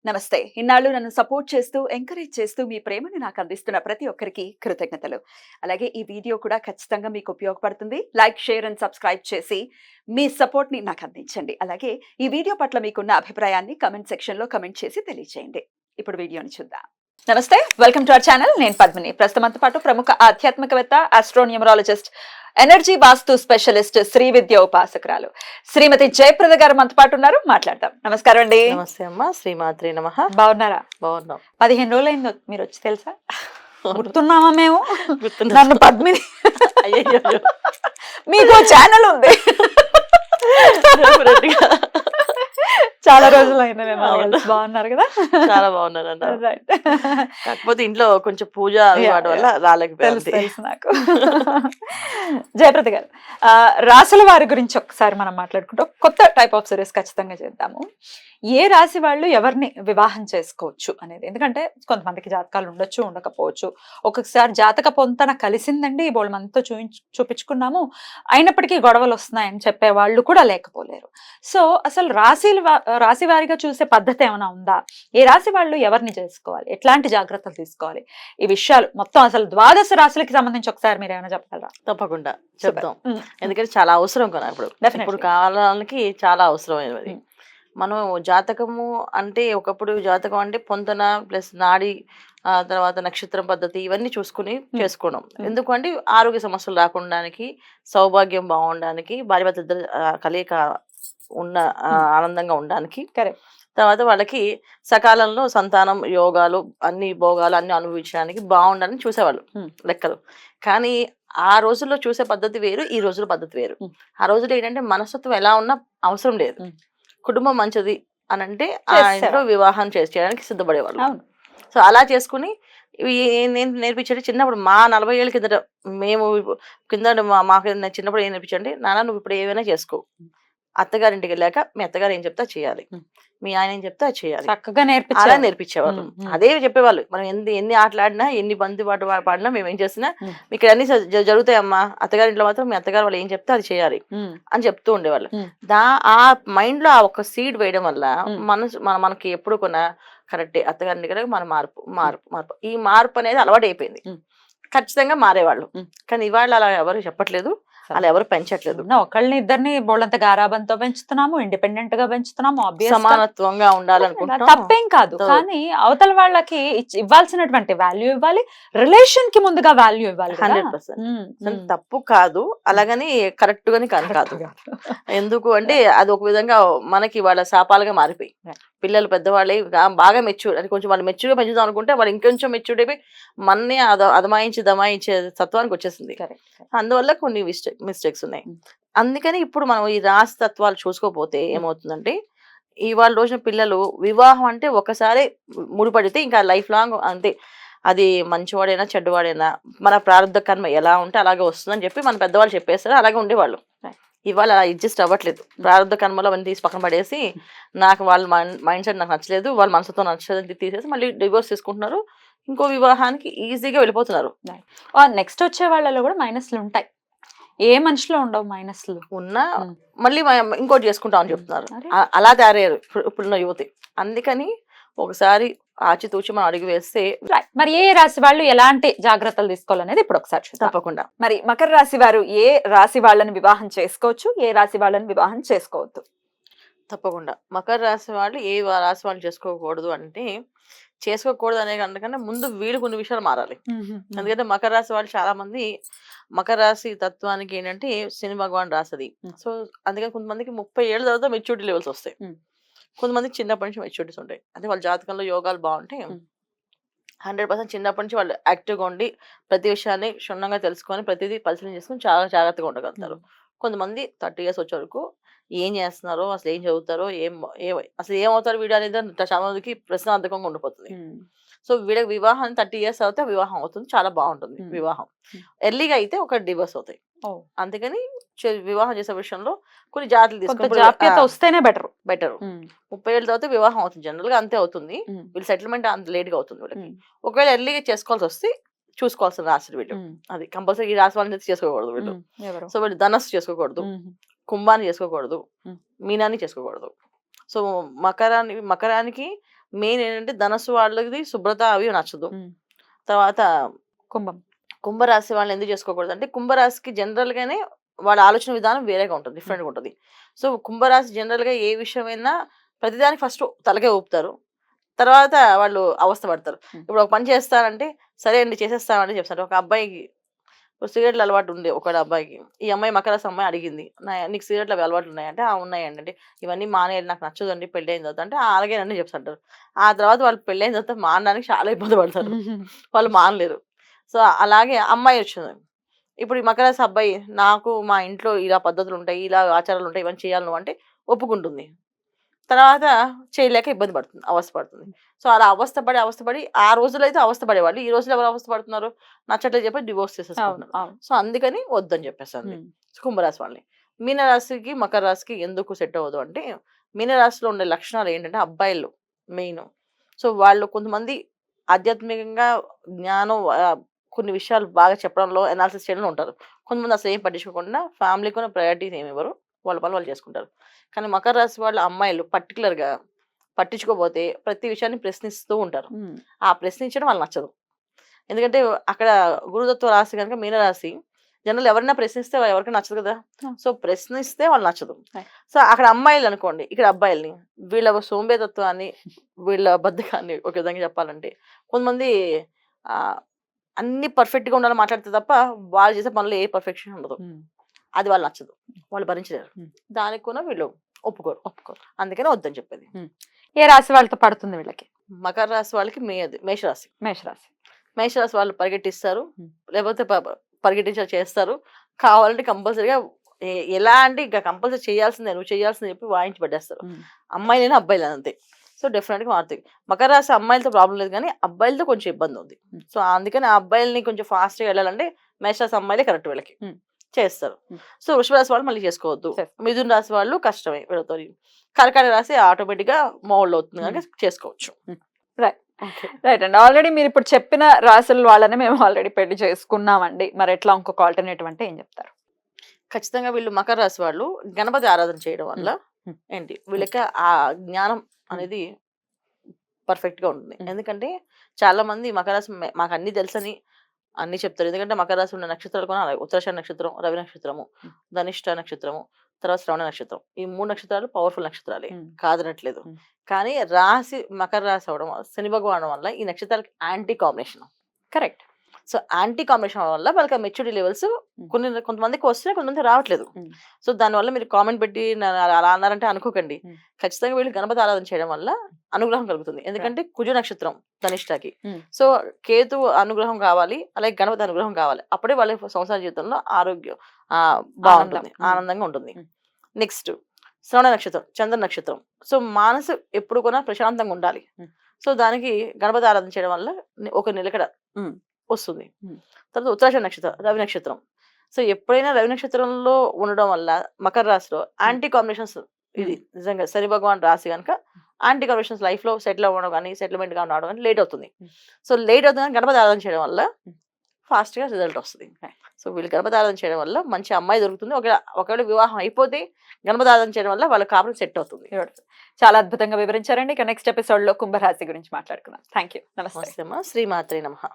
నమస్తే. ఇన్నాళ్ళు నన్ను సపోర్ట్ చేస్తూ, ఎంకరేజ్ చేస్తూ మీ ప్రేమని నాకు అందిస్తున్న ప్రతి ఒక్కరికి కృతజ్ఞతలు. అలాగే ఈ వీడియో కూడా ఖచ్చితంగా మీకు ఉపయోగపడుతుంది. లైక్, షేర్ అండ్ సబ్స్క్రైబ్ చేసి మీ సపోర్ట్‌ని నాకు అందించండి. అలాగే ఈ వీడియో పట్ల మీకున్న అభిప్రాయాన్ని కామెంట్ సెక్షన్‌లో కామెంట్ చేసి తెలియజేయండి. ఇప్పుడు వీడియోని చూద్దాం. నమస్తే. Welcome to our channel. నేను పద్మిని. ప్రస్తుతం మనతో పాటు ప్రముఖ ఆధ్యాత్మికవేత్త, ఆస్ట్రోన్యూమరాలజిస్ట్, ఎనర్జీ వాస్తు స్పెషలిస్ట్, శ్రీ విద్య ఉపాసకురాలు శ్రీమతి జయప్రద గారు మనతో పాటు ఉన్నారు. మాట్లాడదాం. నమస్కారం అండి. నమస్తే అమ్మా. శ్రీమాత్రే నమః. బాగున్నారా? బాగున్నాం. 15 రోజులైంది మీరు వచ్చి, తెలుసా? గుర్తున్నామా మేము? గుర్తున్నా. నన్ను పద్మిని. అయ్యయ్యో. మీకు ఛానల్ ఉంది. Definitely. చాలా రోజులైంది మేము అవును. బాగున్నారు కదా? చాలా బాగున్నారు అన్న. రైట్. కాకపోతే ఇంట్లో కొంచెం పూజ వాటి వల్ల రాలేకపోయింది. తెలుసు నాకు. జయప్రద గారు, రాశుల వారి గురించి ఒకసారి మనం మాట్లాడుకుంటాం. కొత్త టైప్ ఆఫ్ సిరీస్ ఖచ్చితంగా చేద్దాము. ఏ రాశి వాళ్ళు ఎవరిని వివాహం చేసుకోవచ్చు అనేది, ఎందుకంటే కొంతమందికి జాతకాలు ఉండొచ్చు, ఉండకపోవచ్చు. ఒక్కొక్కసారి జాతక పొంతన కలిసిందండి, బోళ్ళు మనతో చూపించుకున్నాము, అయినప్పటికీ గొడవలు వస్తున్నాయని చెప్పే వాళ్ళు కూడా లేకపోలేరు. సో అసలు రాశి వారిగా చూసే పద్ధతి ఏమైనా ఉందా? ఏ రాశి వాళ్ళు ఎవరిని చేసుకోవాలి, ఎట్లాంటి జాగ్రత్తలు తీసుకోవాలి, ఈ విషయాలు మొత్తం అసలు 12 రాశులకి సంబంధించి ఒకసారి మీరు ఏమైనా చెప్పగలరా? తప్పకుండా చెప్తాం. ఎందుకంటే చాలా అవసరం కదా ఇప్పుడు. ఇప్పుడు కాలానికి చాలా అవసరమైనది. మనం జాతకము అంటే, ఒకప్పుడు జాతకం అంటే పొంతన ప్లస్ నాడి, తర్వాత నక్షత్రం పద్ధతి, ఇవన్నీ చూసుకుని చేసుకోవడం. ఎందుకంటే ఆరోగ్య సమస్యలు రాకుండానికి, సౌభాగ్యం బాగుండడానికి, భార్యాభర్త ఇద్దరు కలయిక ఉన్న ఆనందంగా ఉండడానికి, తర్వాత వాళ్ళకి సకాలంలో సంతానం, యోగాలు, అన్ని భోగాలు అన్ని అనుభవించడానికి బాగుండాలని చూసేవాళ్ళు లెక్కలు. కానీ ఆ రోజుల్లో చూసే పద్ధతి వేరు, ఈ రోజుల పద్ధతి వేరు. ఆ రోజుల్లో ఏంటంటే మనస్తత్వం ఎలా ఉన్నా అవసరం లేదు, కుటుంబం మంచిది అని అంటే ఆ ఇంట్లో వివాహం చేయడానికి సిద్ధపడేవాళ్ళు. సో అలా చేసుకుని నేను నేర్పించండి. చిన్నప్పుడు మా 40 ఏళ్ళ కిందట మేము మాకు చిన్నప్పుడు ఏం నేర్పించండి, నాన్న నువ్వు ఇప్పుడు ఏమైనా చేసుకో, అత్తగారింటికి వెళ్ళాక మీ అత్తగారు ఏం చెప్తా చేయాలి, మీ ఆయన ఏం చెప్తా చేయాలి, చక్కగా అలా నేర్పించేవాళ్ళు. అదే చెప్పేవాళ్ళు. మనం ఎన్ని ఆటలాడినా, ఎన్ని బంతి పాట పాడినా, మేము ఏం చేసినా మీకు అన్ని జరుగుతాయమ్మా, అత్తగారింట్లో మాత్రం మీ అత్తగారు వాళ్ళు ఏం చెప్తే అది చేయాలి అని చెప్తూ ఉండేవాళ్ళు. ఆ మైండ్ లో ఆ ఒక సీడ్ వేయడం వల్ల మనకి ఎప్పుడు కొన్నా కరెక్టే, అత్తగారింటి దగ్గర మన మార్పు ఈ మార్పు అనేది అలవాటు అయిపోయింది. ఖచ్చితంగా మారేవాళ్ళు. కానీ ఇవాళ అలా ఎవరు చెప్పట్లేదు, అలా ఎవరు పెంచట్లేదు. ఒకళ్ళని ఇద్దరిని బోళ్ళంత గారాబంతో పెంచుతున్నాము, ఇండిపెండెంట్ గా పెంచుతున్నాము, సమానత్వంగా ఉండాలనుకుంటున్నాం. తప్పేం కాదు. కానీ అవతల వాళ్ళకి ఇవ్వాల్సినటువంటి వాల్యూ ఇవ్వాలి, రిలేషన్ కి ముందుగా వాల్యూ ఇవ్వాలి. 100% తప్పు కాదు, అలాగని కరెక్ట్ గాని కాదు. ఎందుకు అంటే అది ఒక విధంగా మనకి వాళ్ళ శాపాలుగా మారిపోయి, పిల్లలు పెద్దవాళ్ళే బాగా మెచ్యూర్ అని, కొంచెం వాళ్ళు మెచ్యూర్గా పెంచుదాం అనుకుంటే వాళ్ళు ఇంకొంచెం మెచ్యూర్డ్ అయిపోయి మన్నే దమాయించే తత్వానికి వచ్చేసింది. అందువల్ల కొన్ని మిస్టేక్స్ ఉన్నాయి. అందుకని ఇప్పుడు మనం ఈ రాశి తత్వాలు చూసుకోకపోతే ఏమవుతుందంటే, ఇవాళ రోజున పిల్లలు వివాహం అంటే ఒకసారి ముడిపడితే ఇంకా లైఫ్ లాంగ్ అంతే. అది మంచివాడైనా చెడ్డవాడైనా మన ప్రారంభ కర్మ ఎలా ఉంటే అలాగే వస్తుందని చెప్పి మన పెద్దవాళ్ళు చెప్పేస్తారు, అలాగే ఉండేవాళ్ళు. ఇవాళ అడ్జస్ట్ అవ్వట్లేదు. ప్రారంభ కర్మలో అవన్నీ తీసి పక్కన పడేసి, నాకు వాళ్ళ మైండ్ సెట్ నాకు నచ్చలేదు, వాళ్ళ మనసుతో నచ్చలేదు తీసేసి మళ్ళీ డివోర్స్ తీసుకుంటున్నారు, ఇంకో వివాహానికి ఈజీగా వెళ్ళిపోతున్నారు. నెక్స్ట్ వచ్చే వాళ్ళలో కూడా మైనస్లు ఉంటాయి, ఏ మనిషిలో ఉండవు మైనస్లు ఉన్నా మళ్ళీ ఇంకోటి చేసుకుంటామని చెప్తున్నారు. అలా తయారయ్యారు ఇప్పుడున్న యువతి. అందుకని ఒకసారి ఆచితూచి మనం అడుగు వేస్తే. మరి ఏ రాశి వాళ్ళు ఎలాంటి జాగ్రత్తలు తీసుకోవాలనేది ఇప్పుడు ఒకసారి తప్పకుండా. మరి మకర రాశి వారు ఏ రాశి వాళ్ళని వివాహం చేసుకోవచ్చు, ఏ రాశి వాళ్ళని వివాహం చేసుకోవద్దు? తప్పకుండా మకర రాశి వాళ్ళు ఏ రాశి వాళ్ళు చేసుకోకూడదు అంటే, చేసుకోకూడదు అనే కన్నా ముందు వీళ్ళు కొన్ని విషయాలు మారాలి. ఎందుకంటే మకర రాశి వాళ్ళు చాలా మంది, మకర రాశి తత్వానికి ఏంటంటే శని భగవాన్ రాశది. సో అందుకని కొంతమందికి 30 ఏళ్ళ తర్వాత మెచ్యూరిటీ లెవెల్స్ వస్తాయి, కొంతమందికి చిన్నప్పటి నుంచి మెచ్యూరిటీస్ ఉంటాయి. అంటే వాళ్ళ జాతకంలో యోగాలు బాగుంటాయి, 100% చిన్నప్పటి నుంచి వాళ్ళు యాక్టివ్గా ఉండి ప్రతి విషయాన్ని క్షుణ్ణంగా తెలుసుకొని ప్రతిదీ పరిశీలన చేసుకొని చాలా జాగ్రత్తగా ఉండగలుగుతారు. కొంతమంది 30 ఇయర్స్ వచ్చే వరకు ఏం చేస్తున్నారో, అసలు ఏం చదువుతారో, అసలు ఏమవుతారో వీడు అనేది చాలా మందికి ప్రశ్నార్థకంగా ఉండిపోతుంది. సో వీళ్ళకి వివాహం 30 ఇయర్స్ అవుతే వివాహం అవుతుంది, చాలా బాగుంటుంది వివాహం. ఎర్లీగా అయితే ఒక డివోర్స్ అవుతాయి. అందుకని వివాహం చేసే విషయంలో కొన్ని జాగ్రత్తలు తీసుకుంటే బెటర్. 30 ఏళ్ళ తర్వాత వివాహం అవుతుంది, జనరల్ గా అంతే అవుతుంది. వీళ్ళు సెటిల్మెంట్ అంత లేట్ గా అవుతుంది వీళ్ళకి. ఒకవేళ ఎర్లీగా చేసుకోవాల్సి వస్తే చూసుకోవాల్సిన రాశి వీళ్ళు. అది కంపల్సరీ ఈ రాశి వాళ్ళని చేసుకోకూడదు వీళ్ళు. సో వీళ్ళు ధనస్సు చేసుకోకూడదు, కుంభాన్ని చేసుకోకూడదు, మీనాన్ని చేసుకోకూడదు. సో మకరానికి మెయిన్ ఏంటంటే ధనస్సు వాళ్ళకి శుభ్రత అవి నచ్చదు. ఉమ్. తర్వాత కుంభం. కుంభరాశి వాళ్ళు ఎందుకు చేసుకోకూడదు అంటే కుంభరాశికి జనరల్ గానే వాళ్ళ ఆలోచన విధానం వేరేగా ఉంటుంది, డిఫరెంట్ గా ఉంటుంది. సో కుంభరాశి జనరల్ గా ఏ విషయమైనా ప్రతిదానికి ఫస్ట్ తలకే ఊపుతారు, తర్వాత వాళ్ళు అవస్థ పడతారు. ఇప్పుడు ఒక పని చేస్తారంటే సరే అండి చేసేస్తామని చెప్తారు. ఒక అబ్బాయికి సిగరెట్లు అలవాటు ఉంది, ఒక అబ్బాయికి. ఈ అమ్మాయి మకర రాశి అమ్మాయి అడిగింది, నీకు సిగరెట్లు అవి అలవాటు ఉన్నాయంటే ఉన్నాయండి. అంటే ఇవన్నీ మానేయాలి, నాకు నచ్చదండి పెళ్ళి అయిన తర్వాత అంటే అలాగేనండి చెప్తుంటారు. ఆ తర్వాత వాళ్ళు పెళ్ళి అయిన తర్వాత మానడానికి చాలా ఇబ్బంది పడతారు, వాళ్ళు మానలేరు. సో అలాగే అమ్మాయి వచ్చింది. ఇప్పుడు ఈ మకర రాశి అబ్బాయి నాకు మా ఇంట్లో ఇలా పద్ధతులు ఉంటాయి, ఇలా ఆచారాలు ఉంటాయి, ఇవన్నీ చేయాలి నువ్వు అంటే ఒప్పుకుంటుంది. తర్వాత చేయలేక ఇబ్బంది పడుతుంది, అవస్థ పడుతుంది. సో అలా అవస్థపడి ఆ రోజుల్లో అయితే అవస్థ పడేవాళ్ళు. ఈ రోజుల్లో ఎవరు అవస్థ పడుతున్నారు, నచ్చట్లేదు చెప్పి డివోర్స్ చేసేసుకుంటున్నారు. సో అందుకని వద్దని చెప్పేస్తుంది కుంభరాశి వాళ్ళని. మీనరాశికి మకర రాశికి ఎందుకు సెట్ అవ్వదు అంటే మీనరాశిలో ఉండే లక్షణాలు ఏంటంటే అబ్బాయిలు మెయిన్. సో వాళ్ళు కొంతమంది ఆధ్యాత్మికంగా జ్ఞానం కొన్ని విషయాలు బాగా చెప్పడంలో ఎనాలిసిస్ చేయడంలో ఉంటారు. కొంతమంది అసలు ఏం పట్టించుకోకుండా ఫ్యామిలీకి కూడా ప్రయారిటీస్ ఏమి ఇవ్వరు, వాళ్ళ పని వాళ్ళు చేసుకుంటారు. కానీ మకర రాశి వాళ్ళ అమ్మాయిలు పర్టికులర్గా పట్టించుకోపోతే ప్రతి విషయాన్ని ప్రశ్నిస్తూ ఉంటారు. ఆ ప్రశ్నించడం వాళ్ళకి నచ్చదు. ఎందుకంటే అక్కడ గురుదత్వ రాశి కనుక మీనరాశి జనరల్ ఎవరైనా ప్రశ్నిస్తే ఎవరికి నచ్చదు కదా. సో ప్రశ్నిస్తే వాళ్ళు నచ్చదు. సో అక్కడ అమ్మాయిలు అనుకోండి, ఇక్కడ అబ్బాయిల్ని వీళ్ళ సోంబేతత్వాన్ని వీళ్ళ బద్ధకాన్ని ఒక విధంగా చెప్పాలంటే కొంతమంది అన్ని పర్ఫెక్ట్ గా ఉండాలని మాట్లాడితే తప్ప వాళ్ళు చేసే పనులు ఏ పర్ఫెక్షన్ ఉండదు. అది వాళ్ళు నచ్చదు, వాళ్ళు భరించలేరు. దానికి కూడా వీళ్ళు ఒప్పుకోరు. అందుకని వద్దని చెప్పేది. ఏ రాశి వాళ్ళతో పడుతుంది వీళ్ళకి? మకర రాశి వాళ్ళకి మేషరాశి. మేషరాశి వాళ్ళు పరిగెట్టిస్తారు, లేకపోతే పరిగెట్టించారు చేస్తారు. కావాలంటే కంపల్సరీగా ఎలా అంటే ఇంకా కంపల్సరీ చేయాల్సిందే, నువ్వు చేయాల్సిందే చెప్పి వాయించి పట్టేస్తారు. అమ్మాయిలైనా అబ్బాయిలైనా అంతే. సో డెఫినెట్గా మారుతాయి. మకర రాశి అమ్మాయిలతో ప్రాబ్లం లేదు, కానీ అబ్బాయిలతో కొంచెం ఇబ్బంది ఉంది. సో అందుకని ఆ అబ్బాయిల్ని కొంచెం ఫాస్ట్గా వెళ్ళాలంటే మేషరాశి అమ్మాయిలే కరెక్ట్ వీళ్ళకి చేస్తారు. సో వృషభ రాశి వాళ్ళు మళ్ళీ చేసుకోవద్దు. మిథున రాశి వాళ్ళు కష్టమే వీళ్ళతో. కర్కాటక రాశి ఆటోమేటిక్ గా మోల్డ్ అవుతుంది కనుక చేసుకోవచ్చు. రైట్ అండి. ఆల్రెడీ మీరు ఇప్పుడు చెప్పిన రాశుల వాళ్ళని మేము ఆల్రెడీ పెళ్లి చేసుకున్నామండి, మరి ఎట్లా ఇంకొక ఆల్టర్నేటివ్ అంటే ఏం చెప్తారు? ఖచ్చితంగా వీళ్ళు మకర రాశి వాళ్ళు గణపతి ఆరాధన చేయడం వల్ల ఏంటి వీళ్ళకి ఆ జ్ఞానం అనేది పర్ఫెక్ట్ గా ఉంటుంది. ఎందుకంటే చాలా మంది మకర రాశి మాకు అన్ని తెలుసని అన్ని చెప్తారు. ఎందుకంటే మకర రాశి ఉన్న నక్షత్రాలు కూడా అలాగే ఉత్తరాషాఢ నక్షత్రం, రవి నక్షత్రము, ధనిష్ట నక్షత్రము, తర్వాత శ్రవణ నక్షత్రం, ఈ 3 నక్షత్రాలు పవర్ఫుల్ నక్షత్రాలే, కాదనట్లేదు. కానీ రాశి మకర రాశి అవడం వల్ల శని భగవాన్ వల్ల ఈ నక్షత్రాలకి anti combination. Correct. So anti combination వల్ల వాళ్ళకి మెచ్యూరిటీ లెవెల్స్ కొంతమందికి వస్తున్నాయి, కొంతమంది రావట్లేదు. సో దానివల్ల మీరు కామెంట్ పెట్టి అలా అన్నారంటే అనుకోకండి. ఖచ్చితంగా వీళ్ళు గణపతి ఆరాధన చేయడం వల్ల అనుగ్రహం కలుగుతుంది. ఎందుకంటే కుజ నక్షత్రం ధనిష్టకి. సో కేతు అనుగ్రహం కావాలి, అలాగే గణపతి అనుగ్రహం కావాలి. అప్పుడే వాళ్ళ సంసార జీవితంలో ఆరోగ్యం బాగుంటుంది, ఆనందంగా ఉంటుంది. నెక్స్ట్ శ్రవణ నక్షత్రం, చంద్ర నక్షత్రం. సో మనసు ఎప్పుడు కూడా ప్రశాంతంగా ఉండాలి. సో దానికి గణపతి ఆరాధన చేయడం వల్ల ఒక నిలకడ వస్తుంది. తర్వాత ఉత్తరాషాఢ నక్షత్రం, రవి నక్షత్రం. సో ఎప్పుడైనా రవి నక్షత్రంలో ఉండడం వల్ల మకర రాశిలో యాంటీ కాంబినేషన్స్, ఇది నిజంగా శని భగవాన్ రాశి కనుక యాంటీ కాంబినేషన్స్ లైఫ్ లో సెటిల్ అవ్వడం కానీ సెటిల్మెంట్ గా రావడం కానీ లేట్ అవుతుంది. సో లేట్ అవుతుంది కానీ గణపతి ఆరాధన చేయడం వల్ల ఫాస్ట్ గా రిజల్ట్ వస్తుంది. సో వీళ్ళు గణపతి ఆరాధన చేయడం వల్ల మంచి అమ్మాయి దొరుకుతుంది. ఒకవేళ వివాహం అయిపోతే గణపతి ఆరాధన చేయడం వల్ల వాళ్ళ కాపురం సెట్ అవుతుంది. చాలా అద్భుతంగా వివరించారండి. ఇక నెక్స్ట్ ఎపిసోడ్ లో కుంభరాశి గురించి మాట్లాడుకుందాం. Thank you. నమస్తే. శ్రీమాత్రే నమః.